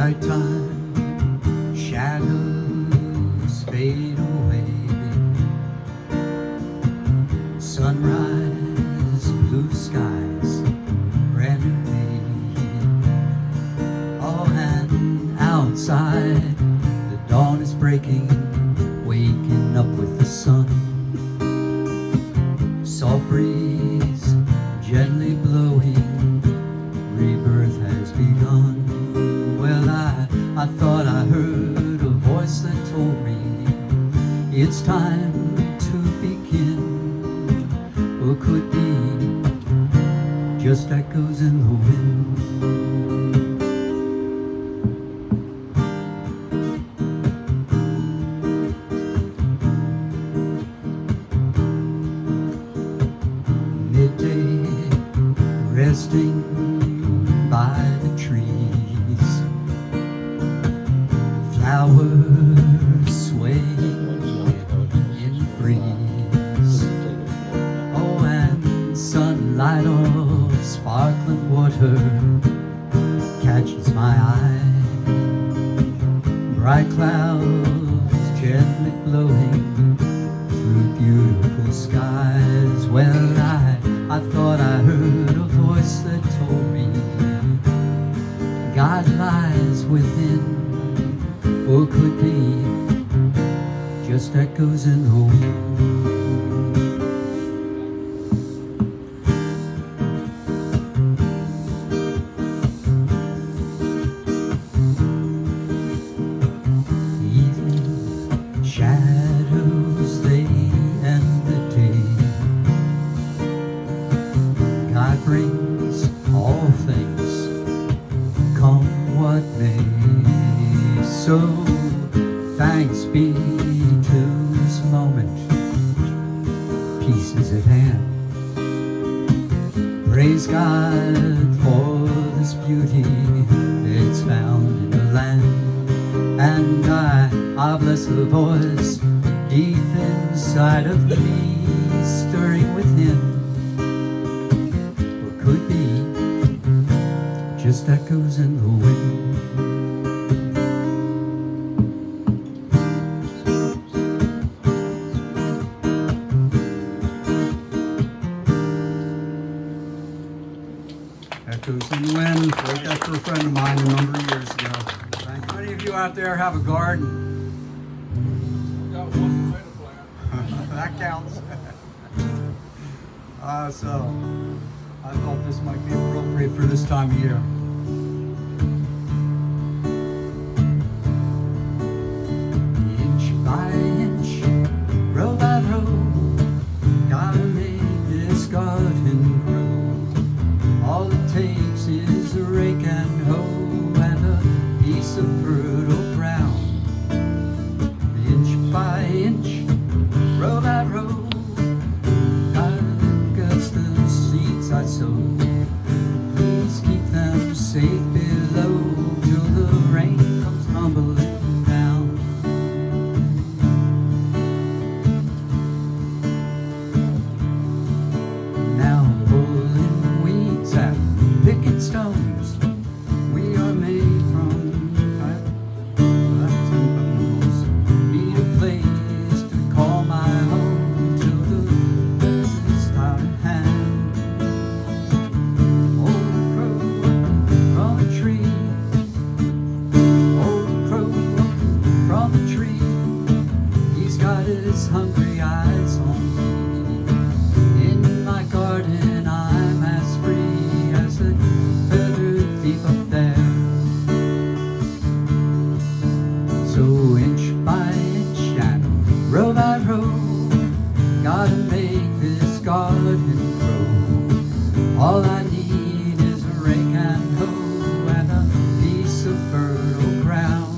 Nighttime shadows fade away. Sunrise, blue skies, brand new day. Oh, and outside the dawn is breaking, waking up with the sun. Salt breeze gently blowing, rebirth has begun. Well, I thought I heard a voice that told me it's time to begin. Or could be just echoes in the wind. Midday, resting by the trees, flowers swaying in the breeze. Oh, and sunlight of sparkling water catches my eye. Bright clouds gently blowing through beautiful skies. Well, I thought I heard a voice that told me God lies within, or could be just echoes in the wind. Evening shadows, they end the day. God brings all things, come what may. So thanks be to this moment, peace is at hand. Praise God for this beauty, it's found in the land. And I bless the voice deep inside of me, stirring within. Or could be just echoes in the wind. Echoes in the wind. Wrote that for a friend of mine a number of years ago. How many of you out there have a garden? Got one tomato plant. That counts. So I thought this might be appropriate for this time of year. Inch by inch, row by row, gotta make this garden grow. All it takes is a rake and hoe and a piece of fertile ground. Inch by inch, row by row, the seeds I sow. Please keep them safe below till the rain comes tumbling down. Now pulling weeds and picking stones, we are made from flax and bones. Need a place to call my home till the blessings start at hand. Old crow from a tree, old crow from a tree, he's got his hungry eyes on me. In my garden I'm as free as the feathered thief up there. So inch by inch and row by row, gotta make this garden grow. All I need is a rake and hoe and a piece of fertile ground.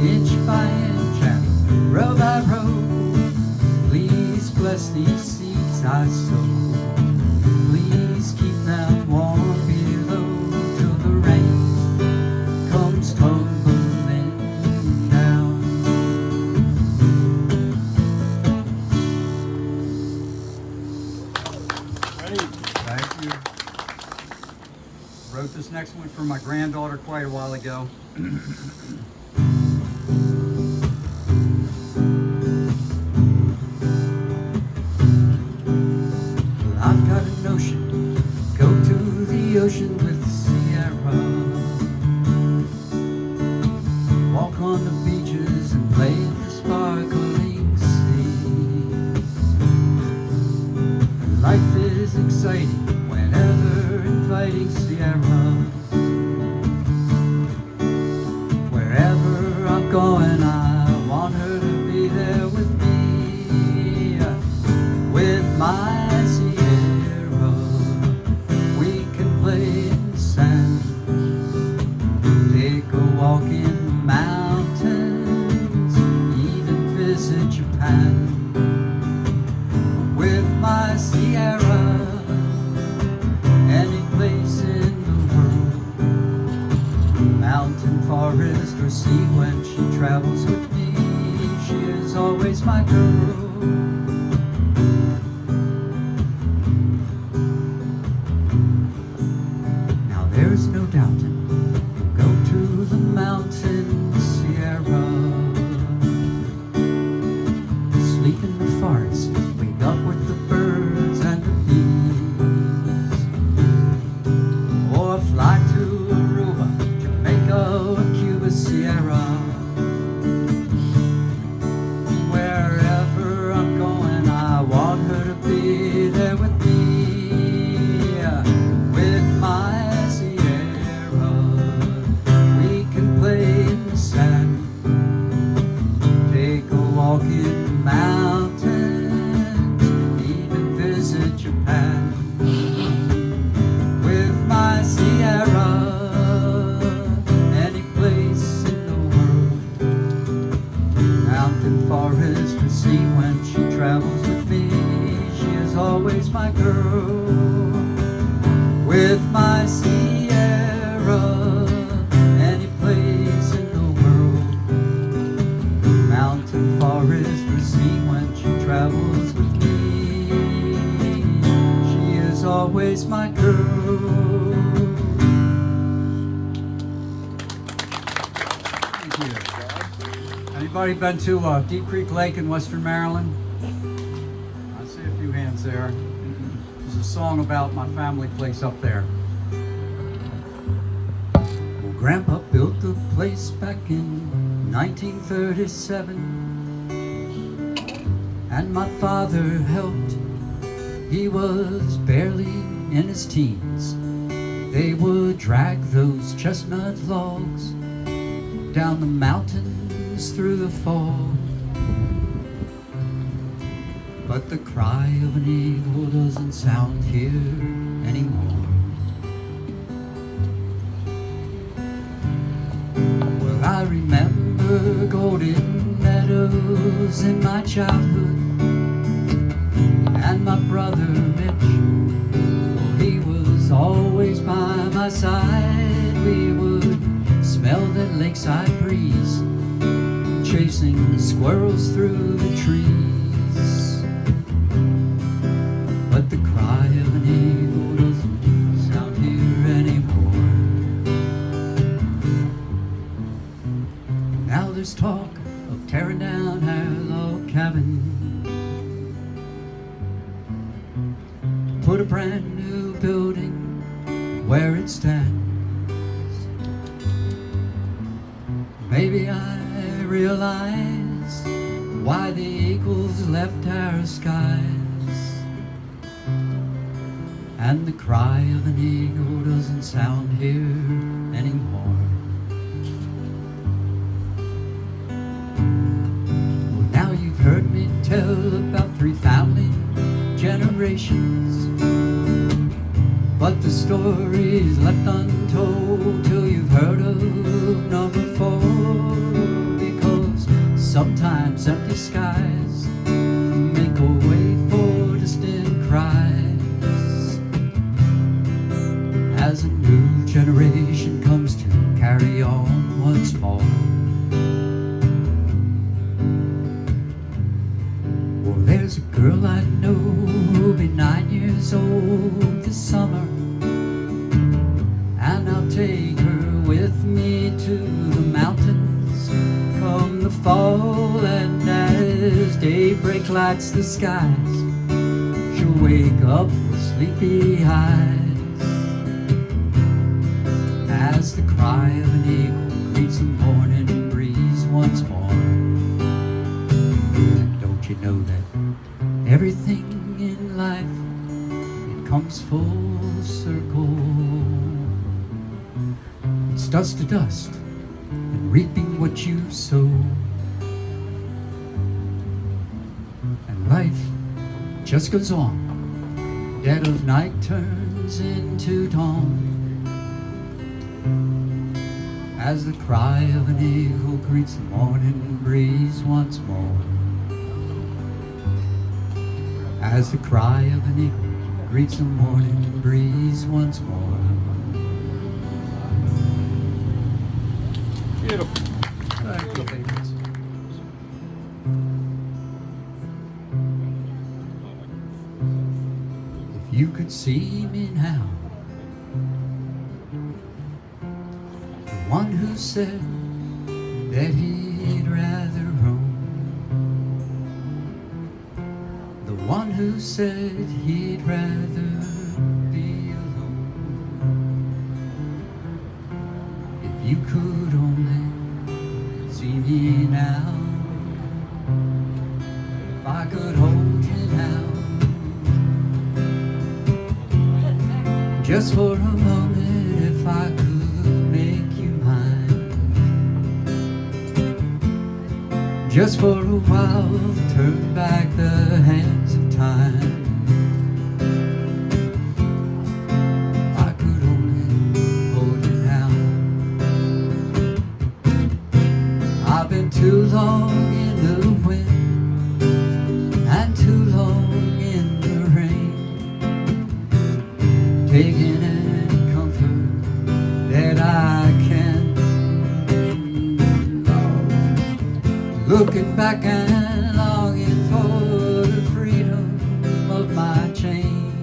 Inch by inch and row by row, please bless these seeds I sow. Please keep them warm below till the rain comes tumbling down. Thank you. Wrote this next one for my granddaughter quite a while ago. I've got a notion, go to the ocean with Sierra. Walk on the beaches and play in the sparkling sea. Life is exciting whenever inviting Sierra. Wherever I'm going, I want her to be there with me. With my Sierra, we can play in the sand, take a walk in the mountains, even visit Japan. With my Sierra, any place in the world, mountain, forest, or sea, when she travels with me, she is always my girl. Now there's no doubting, we'll go to the mountain Sierra, sleep in the forest, wake up with the birds and the bees, or fly to Aruba, Jamaica, or Cuba, Sierra. Wherever I'm going, I want her to be there with me. With my Sierra, we can play in the sand, take a walk in the mountains, even visit Japan. With my Sierra, any place in the world, mountain, forest, or sea, when she travels with me, she is always my girl. With my Sierra, any place in the world, mountain, forest, or sea, when she travels with me, she is always my girl. Thank you. Anybody been to Deep Creek Lake in Western Maryland? I see a few hands there. There's a song about my family place up there. Well, Grandpa built the place back in 1937, and my father helped. He was barely in his teens. They would drag those chestnut logs down the mountains through the fall. But the cry of an eagle doesn't sound here anymore. Well, I remember golden meadows in my childhood, and my brother Mitch, well, he was always by my side. We would smell that lakeside breeze, chasing squirrels through the trees. But the cry of an eagle doesn't sound here anymore. Now there's talk of tearing down our log cabin, put a brand new building where it stands. Maybe I realize why the eagles left our skies, and the cry of an eagle doesn't sound here anymore. Well, now you've heard me tell about 3 family generations, but the story's left untold till you've heard of number 4. Because sometimes empty skies make a way for distant cries, as a new generation comes to carry on once more. Well, there's a girl I know who'll be 9 years old this summer, and I'll take her with me to the mountains come the fall, and as daybreak lights the skies, she'll wake up with sleepy eyes. As the cry of an eagle greets the morning breeze once more. Don't you know that everything in life, it comes full circle? It's dust to dust, and reaping what you sow. And life just goes on. Dead of night turns into dawn. As the cry of an eagle greets the morning breeze once more. As the cry of an eagle greets the morning breeze once more. Beautiful. Thank you, ladies. If you could see me now, the one who said that he'd rather roam, the one who said he'd rather be alone. If you could only see me now, if I could hold you now, just for a moment, if I could make you mine, just for a while, turn back the hands of time. I could only hold you now. I've been too long in the wind and too long in the rain, taking any comfort that I can. Looking back and longing for the freedom of my chain,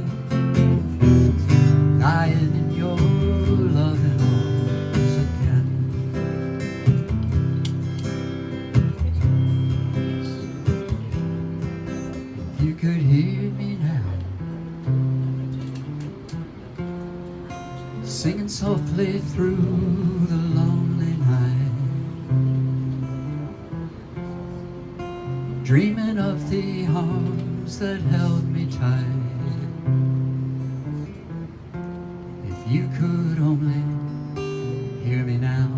lying in your loving arms again. If you could hear me now, singing softly through the lonely night, dreaming of the arms that held me tight. If you could only hear me now.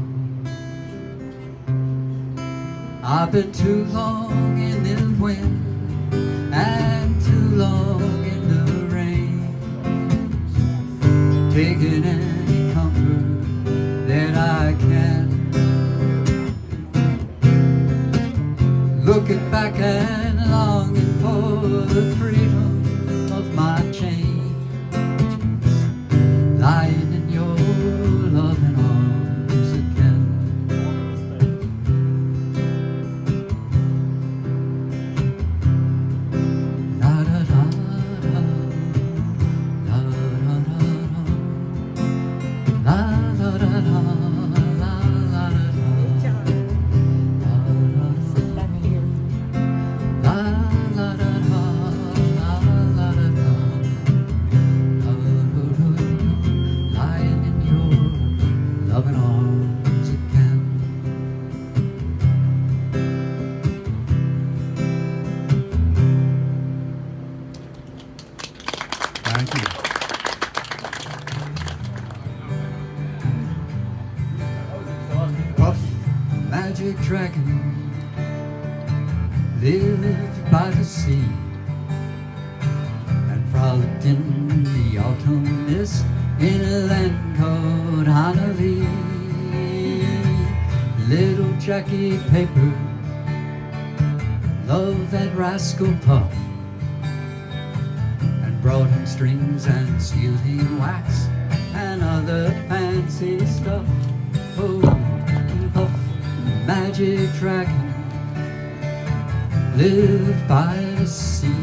I've been too long in the wind and too long in the rain, taking any comfort that I can. Looking back and longing for the freedom of my chain, lying in your loving arms again. La da da da, la da da da, la da da da. Loving arms again. Thank you. Puff, magic dragon, lived by the sea and frolicked in the autumn mist in a land called Honolulu. Little Jackie Paper loved that rascal Puff and brought him strings and sealed him wax and other fancy stuff. Oh, Puff, magic dragon, lived by the sea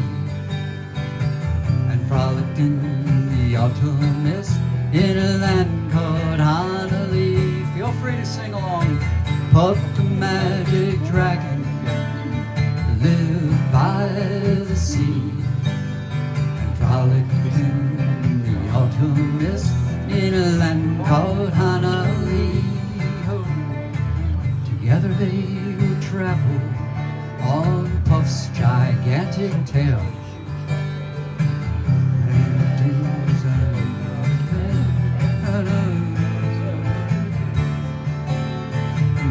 and frolicked in the autumn mist in a land called Honolulu. magic tale.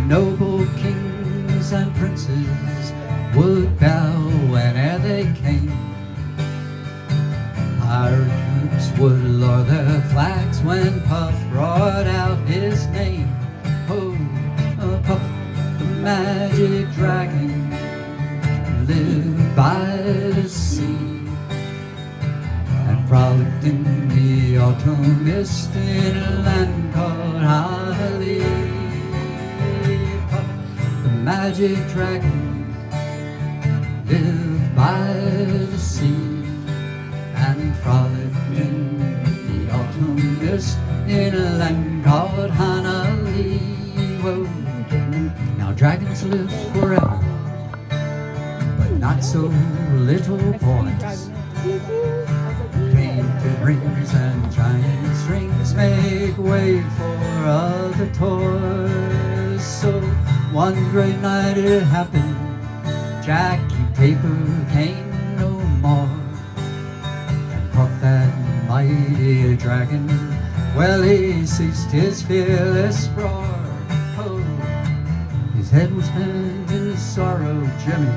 Noble kings and princes would bow whene'er they came. Pirate troops would lower their flags when Puff brought out his name. Oh, Puff, the magic dragon, lived by the sea and frolicked in the autumn mist in a land called Holly. Puff, the magic dragon, lived by the sea and frolicked in the autumn mist in a land called Honolulu. Whoa. Now dragons live forever, but not so little boys. Painted rings and giant strings make way for other toys. So one great night it happened, Jackie Paper came no more. And Puff, that mighty dragon, well, he ceased his fearless roar. Oh, his head was bent in sorrow, Jimmy.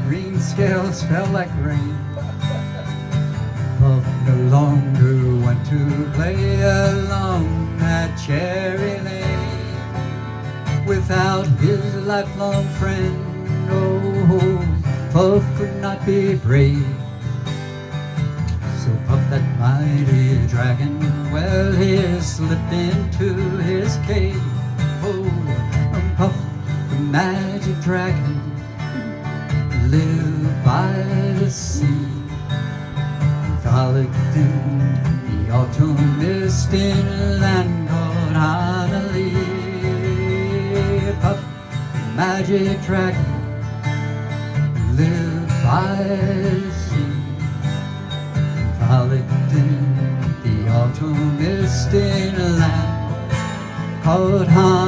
Green scales fell like rain. Puff no longer went to play along that cherry lane without his lifelong friend. Oh, Puff could not be brave. So Puff, that mighty dragon, well, he slipped into his cave. Oh, Puff, the magic dragon, lived by the sea, frolicked in the autumn mist in a land called Honolulu. Puff, the magic dragon, lived by the sea, frolicked in the autumn mist in a land called Honolulu.